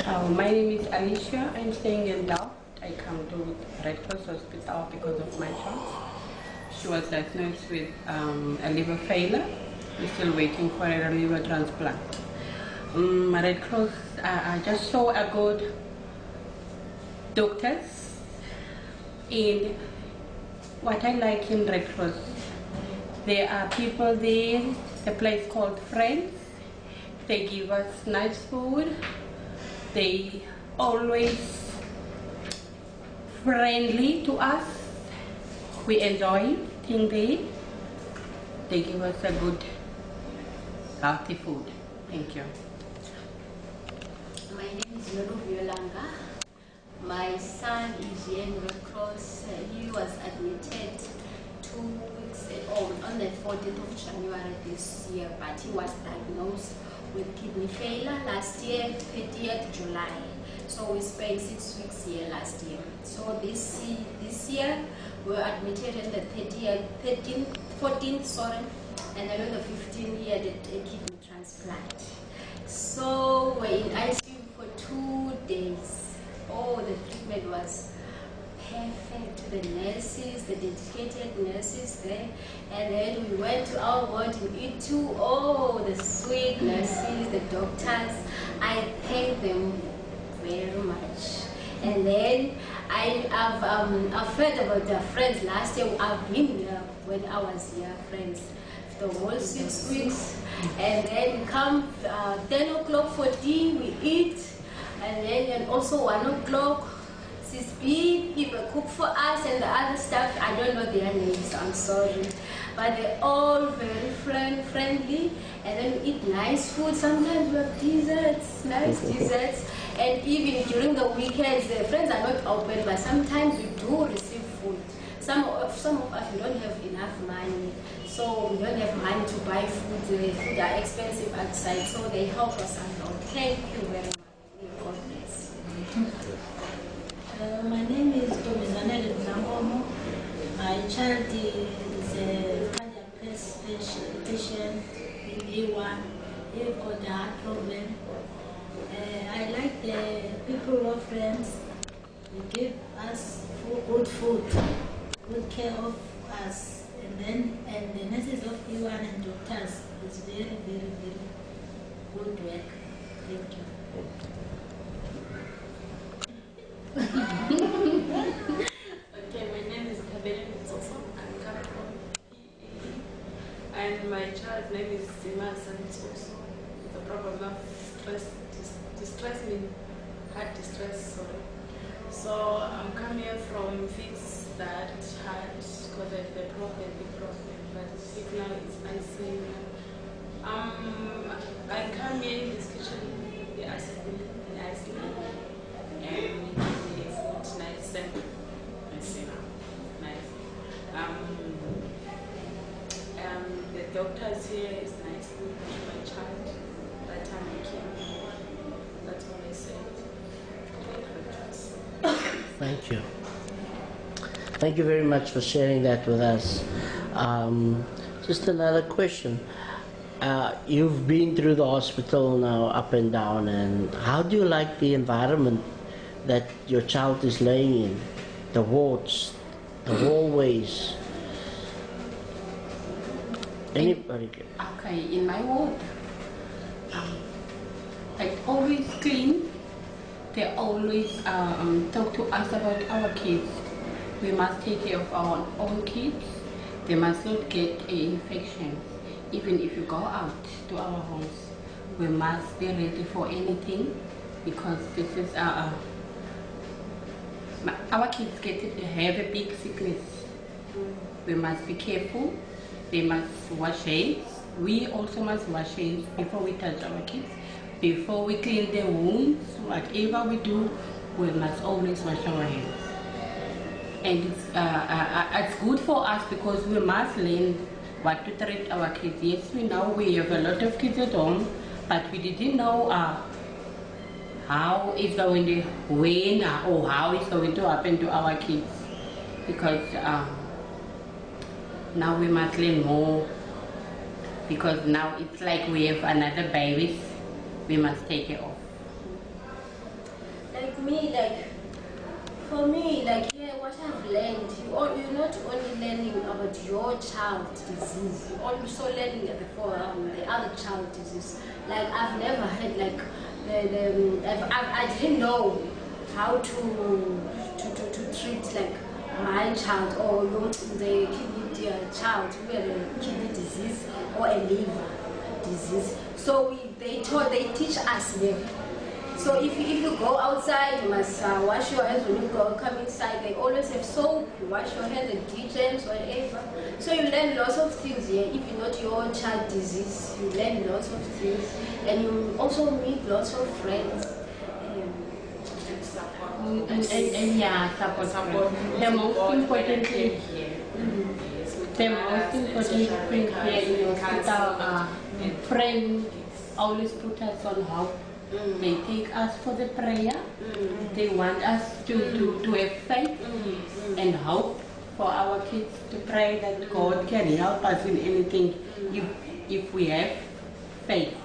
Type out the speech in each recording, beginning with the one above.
My name is Alicia. I'm staying in Delft. I come to Red Cross Hospital because of my child. She was diagnosed with a liver failure. We're still waiting for a liver transplant. Red Cross, I just saw a good doctors. And what I like in Red Cross, there are people there, a place called Friends. They give us nice food. They always friendly to us. We enjoy being there. They give us a good, healthy food. Thank you. My name is Lolo Violanga. My son is here in Red Cross. He was admitted 2 weeks ago on the 14th of January this year, but he was diagnosed with kidney failure last year, 30th July. So we spent 6 weeks here last year. So this year we were admitted on the 14th, and then on the 15th he had a kidney transplant. So we're in ICU for 2 days. Oh, the treatment was perfect. The nurses, the dedicated nurses there. And then we went to our ward in E2. Oh, the sweet nurses, the doctors. I thank them very much. And then I've heard about their friends last year. I've been here when I was here, friends, the whole 6 weeks. And then come 10 o'clock for tea, we eat. And also 1 o'clock, Sis-B, people cook for us, and the other stuff, I don't know their names, I'm sorry. But they're all very friendly, and then we eat nice food. Sometimes we have desserts, nice desserts. And even during the weekends, the friends are not open, but sometimes we do receive food. Some of us, we don't have enough money, so we don't have money to buy food. The food are expensive outside, so they help us a lot. Thank you very much. God bless. My name is Tomizanele Nangomo. My child is a cardiac patient in A1. He's got a heart problem. I like the people of Friends. They give us good food, good care of us, and the nurses of A1 and doctors is very, very, very good work. Thank you. Okay, my name is Kabele Mutsoso. I'm coming from EE. And my child's name is Sima Sanitsoso. The problem of distress means heart distress, sorry. So I'm coming here from fix that heart because of the problem, but fix now it's ICU. I come here in this kitchen, the ICU, and nice and nice. The doctors here is nice to my child. That time I came, that's what I said. Thank you. Thank you very much for sharing that with us. Just another question. You've been through the hospital now, up and down, and how do you like the environment that your child is laying in? The wards, the hallways. Anybody? Okay, in my ward, I always clean. They always talk to us about our kids. We must take care of our own kids. They must not get infections. Even if you go out to our homes, we must be ready for anything, because this is our kids have a big sickness. We must be careful. They must wash hands. We also must wash hands before we touch our kids. Before we clean their wounds, whatever we do, we must always wash our hands. And it's good for us because we must learn what to treat our kids. Yes, we know we have a lot of kids at home, but we didn't know how it's going to, when or how it's going to happen to our kids. Because now we must learn more, because now it's like we have another baby we must take care of. Like me, like, for me, like, yeah, what I've learned, you're not only learning about your child's disease, you're also learning the other child's disease. Like, I've never had, like, I didn't know how to treat, like, my child or the kidney child who had a kidney disease or a liver disease. So they teach us there. So if you go outside, you must wash your hands when you come inside. They always have soap, you wash your hands, the detergents, whatever. So you learn lots of things here. If you're not your child disease, you learn lots of things. And you also meet lots of friends. And yeah, support. The most important thing here. The most important thing here in the hospital, friends always put us on hope. They take us for the prayer. They want us to have faith and hope for our kids, to pray that God can help us in anything if we have faith.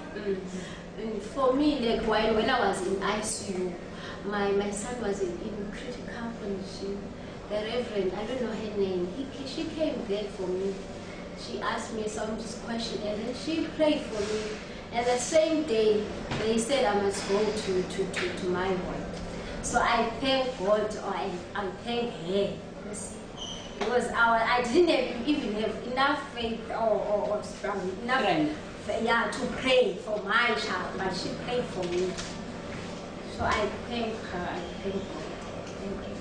And for me, like when I was in ICU, my son was in critical condition. The Reverend, I don't know her name, she came there for me. She asked me some question and then she prayed for me. And the same day, they said I must go to my ward. So I thank God, or I thank her, you see. Because I didn't even have enough faith or enough to pray for my child, but she prayed for me. So I thank her, I thank God. Thank you.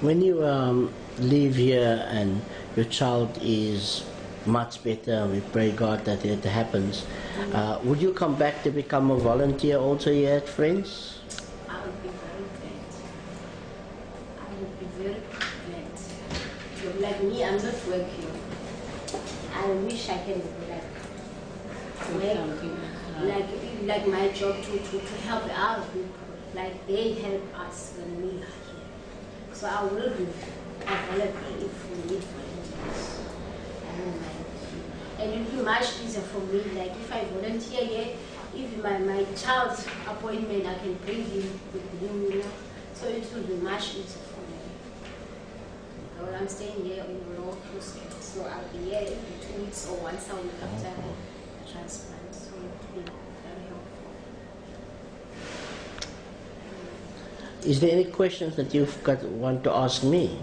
When you leave here and your child is much better, we pray God that it happens, would you come back to become a volunteer also here at Friends? I would be very glad. I would be very glad. So like me, I'm not working. I wish I can like my job to help other people. Like they help us when we are here. So I will be available if we need volunteers. I don't mind. And it will be much easier for me. Like if I volunteer here, if my child's appointment, I can bring him with him, you know. So it will be much easier for me. Well, I'm staying here in Royal Street, so I'll be here every 2 weeks or once a week after the transplant. So it will be very helpful. Is there any questions that want to ask me?